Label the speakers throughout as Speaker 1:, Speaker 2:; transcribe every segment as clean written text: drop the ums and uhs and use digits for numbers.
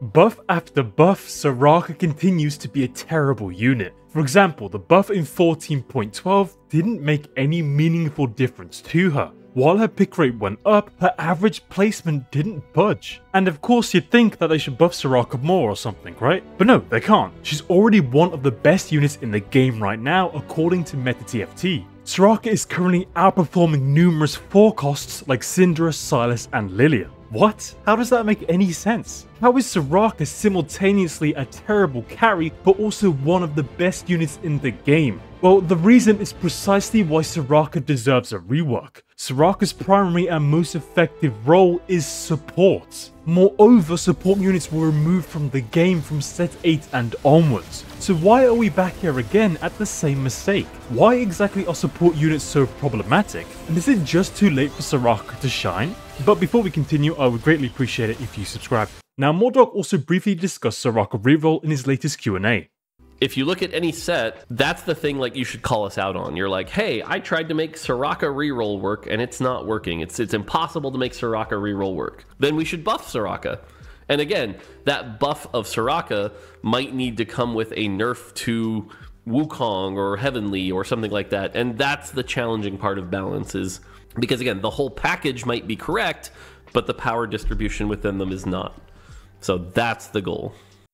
Speaker 1: Buff after buff, Soraka continues to be a terrible unit. For example, the buff in 14.12 didn't make any meaningful difference to her. While her pick rate went up, her average placement didn't budge. And of course you'd think that they should buff Soraka more or something, right? But no, they can't. She's already one of the best units in the game right now according to Meta TFT. Soraka is currently outperforming numerous forecasts like Syndra, Sylas, and Lilia. What? How does that make any sense? How is Soraka simultaneously a terrible carry but also one of the best units in the game? Well, the reason is precisely why Soraka deserves a rework. Soraka's primary and most effective role is support. Moreover, support units were removed from the game from set 8 and onwards. So why are we back here again at the same mistake? Why exactly are support units so problematic? And is it just too late for Soraka to shine? But before we continue, I would greatly appreciate it if you subscribe. Now, Mortdog also briefly discussed Soraka reroll in his latest Q&A.
Speaker 2: If you look at any set, that's the thing like you should call us out on. You're like, hey, I tried to make Soraka reroll work and it's not working. It's impossible to make Soraka reroll work. Then we should buff Soraka. And again, that buff of Soraka might need to come with a nerf to Wukong or Heavenly or something like that. And that's the challenging part of balance, is because again, the whole package might be correct, but the power distribution within them is not. So that's the goal.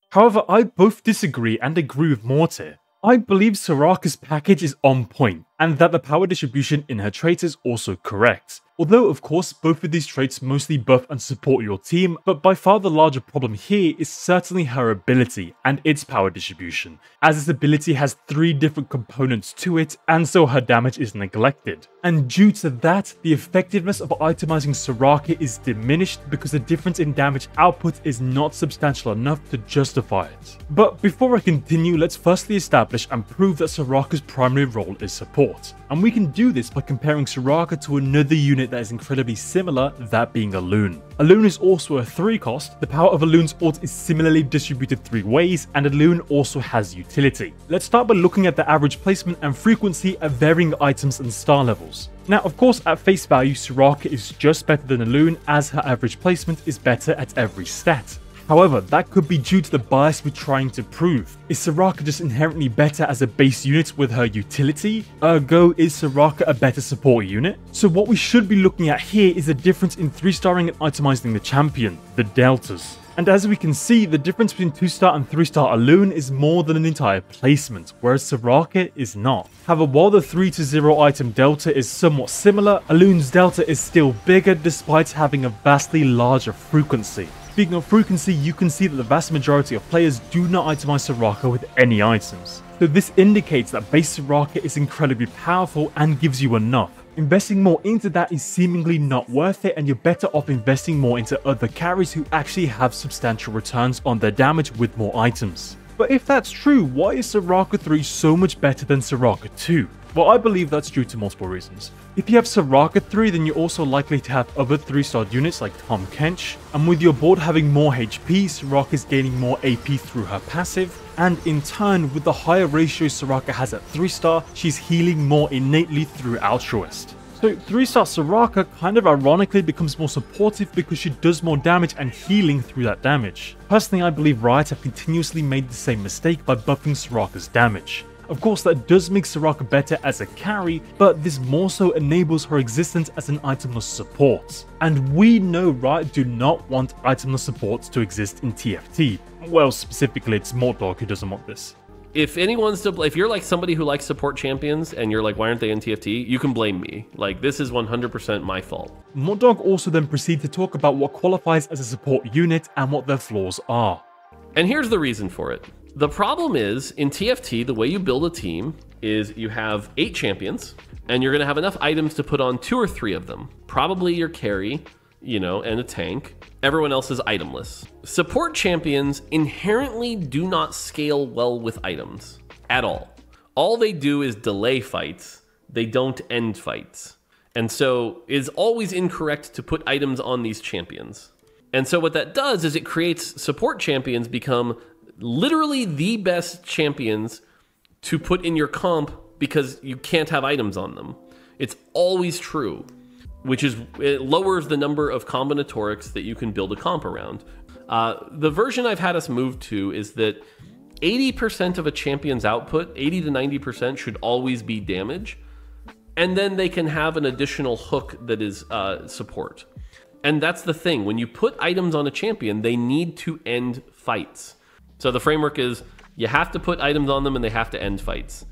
Speaker 1: However, I both disagree and agree with Morte. I believe Soraka's package is on point, and that the power distribution in her traits is also correct. Although of course both of these traits mostly buff and support your team, but by far the larger problem here is certainly her ability and its power distribution, as its ability has 3 different components to it and so her damage is neglected. And due to that, the effectiveness of itemizing Soraka is diminished because the difference in damage output is not substantial enough to justify it. But before I continue, let's firstly establish and prove that Soraka's primary role is support. And we can do this by comparing Soraka to another unit that is incredibly similar, that being Alune. Alune is also a 3 cost, the power of Alune's ult is similarly distributed 3 ways, and Alune also has utility. Let's start by looking at the average placement and frequency at varying items and star levels. Now of course at face value Soraka is just better than Alune, as her average placement is better at every stat. However, that could be due to the bias we're trying to prove. Is Soraka just inherently better as a base unit with her utility? Ergo, is Soraka a better support unit? So what we should be looking at here is the difference in 3-starring and itemizing the champion, the deltas. And as we can see, the difference between 2-star and 3-star Alune is more than an entire placement, whereas Soraka is not. However, while the 3 to 0 item delta is somewhat similar, Alune's delta is still bigger despite having a vastly larger frequency. Speaking of frequency, you can see that the vast majority of players do not itemize Soraka with any items. So this indicates that base Soraka is incredibly powerful and gives you enough. Investing more into that is seemingly not worth it, and you're better off investing more into other carries who actually have substantial returns on their damage with more items. But if that's true, why is Soraka 3 so much better than Soraka 2? Well, I believe that's due to multiple reasons. If you have Soraka 3, then you're also likely to have other 3-star units like Tahm Kench, and with your board having more HP, Soraka is gaining more AP through her passive, and in turn, with the higher ratio Soraka has at 3-star, she's healing more innately through Altruist. So 3-star Soraka kind of ironically becomes more supportive because she does more damage and healing through that damage. Personally, I believe Riot have continuously made the same mistake by buffing Soraka's damage. Of course, that does make Soraka better as a carry, but this more so enables her existence as an itemless support. And we know Riot do not want itemless supports to exist in TFT. Well, specifically it's Mortdog who doesn't want this.
Speaker 2: If anyone's to, if you're like somebody who likes support champions and you're like, why aren't they in TFT? You can blame me. Like, this is 100% my fault.
Speaker 1: Mortdog also then proceeds to talk about what qualifies as a support unit and what their flaws are.
Speaker 2: And here's the reason for it. The problem is, in TFT, the way you build a team is you have 8 champions, and you're going to have enough items to put on 2 or 3 of them. Probably your carry, you know, and a tank. Everyone else is itemless. Support champions inherently do not scale well with items at all. All they do is delay fights. They don't end fights. And so it's always incorrect to put items on these champions. And so what that does is it creates support champions become literally the best champions to put in your comp because you can't have items on them. It's always true, which is, it lowers the number of combinatorics that you can build a comp around. The version I've had us move to is that 80% of a champion's output, 80 to 90%, should always be damage. And then they can have an additional hook that is support. And that's the thing. When you put items on a champion, they need to end fights. So the framework is you have to put items on them and they have to end fights.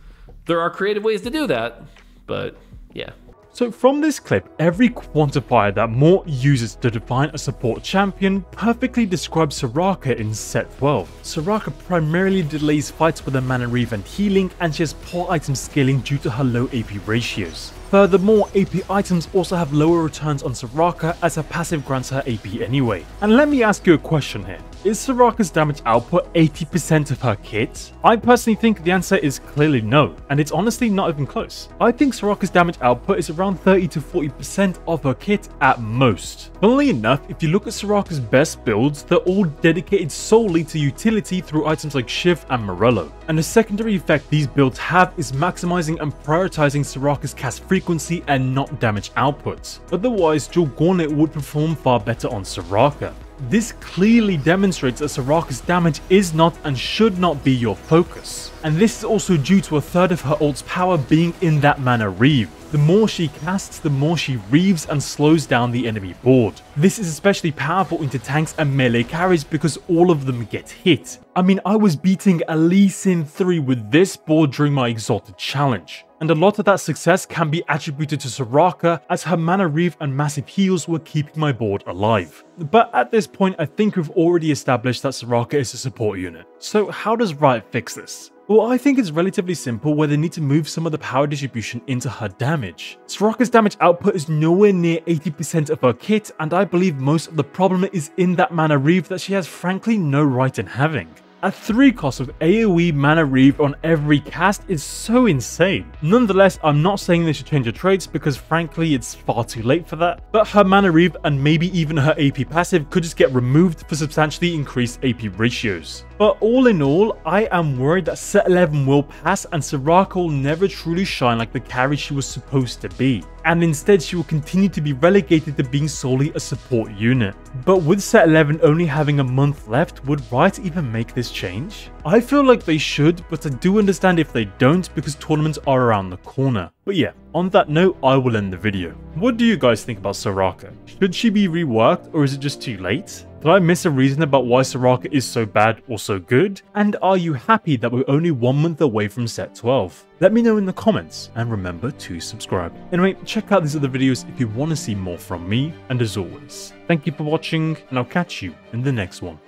Speaker 2: There are creative ways to do that, but yeah.
Speaker 1: So from this clip, every quantifier that Mort uses to define a support champion perfectly describes Soraka in set 12. Soraka primarily delays fights with her mana Reave and healing, and she has poor item scaling due to her low AP ratios. Furthermore, AP items also have lower returns on Soraka as her passive grants her AP anyway. And let me ask you a question here. Is Soraka's damage output 80% of her kit? I personally think the answer is clearly no, and it's honestly not even close. I think Soraka's damage output is around 30 to 40% of her kit at most. Funnily enough, if you look at Soraka's best builds, they're all dedicated solely to utility through items like Shiv and Morello. And the secondary effect these builds have is maximizing and prioritizing Soraka's cast frequency and not damage output. Otherwise, Dual Gauntlet would perform far better on Soraka. This clearly demonstrates that Soraka's damage is not and should not be your focus. And this is also due to a third of her ult's power being in that mana Reave. The more she casts, the more she reaves and slows down the enemy board. This is especially powerful into tanks and melee carries because all of them get hit. I mean, I was beating Lee Sin 3 with this board during my Exalted challenge. And a lot of that success can be attributed to Soraka, as her mana Reave and massive heals were keeping my board alive. But at this point, I think we've already established that Soraka is a support unit. So how does Riot fix this? Well, I think it's relatively simple, where they need to move some of the power distribution into her damage. Soraka's damage output is nowhere near 80% of her kit, and I believe most of the problem is in that mana Reave that she has frankly no right in having. A 3 cost with AoE mana Reave on every cast is so insane. Nonetheless, I'm not saying they should change her traits because frankly it's far too late for that, but her mana Reave and maybe even her AP passive could just get removed for substantially increased AP ratios. But all in all, I am worried that set 11 will pass and Soraka will never truly shine like the carry she was supposed to be, and instead she will continue to be relegated to being solely a support unit. But with set 11 only having a month left, would Riot even make this change? I feel like they should, but I do understand if they don't because tournaments are around the corner. But yeah, on that note, I will end the video. What do you guys think about Soraka? Should she be reworked or is it just too late? Did I miss a reason about why Soraka is so bad or so good? And are you happy that we're only 1 month away from set 12? Let me know in the comments and remember to subscribe. Anyway, check out these other videos if you want to see more from me, and as always, thank you for watching and I'll catch you in the next one.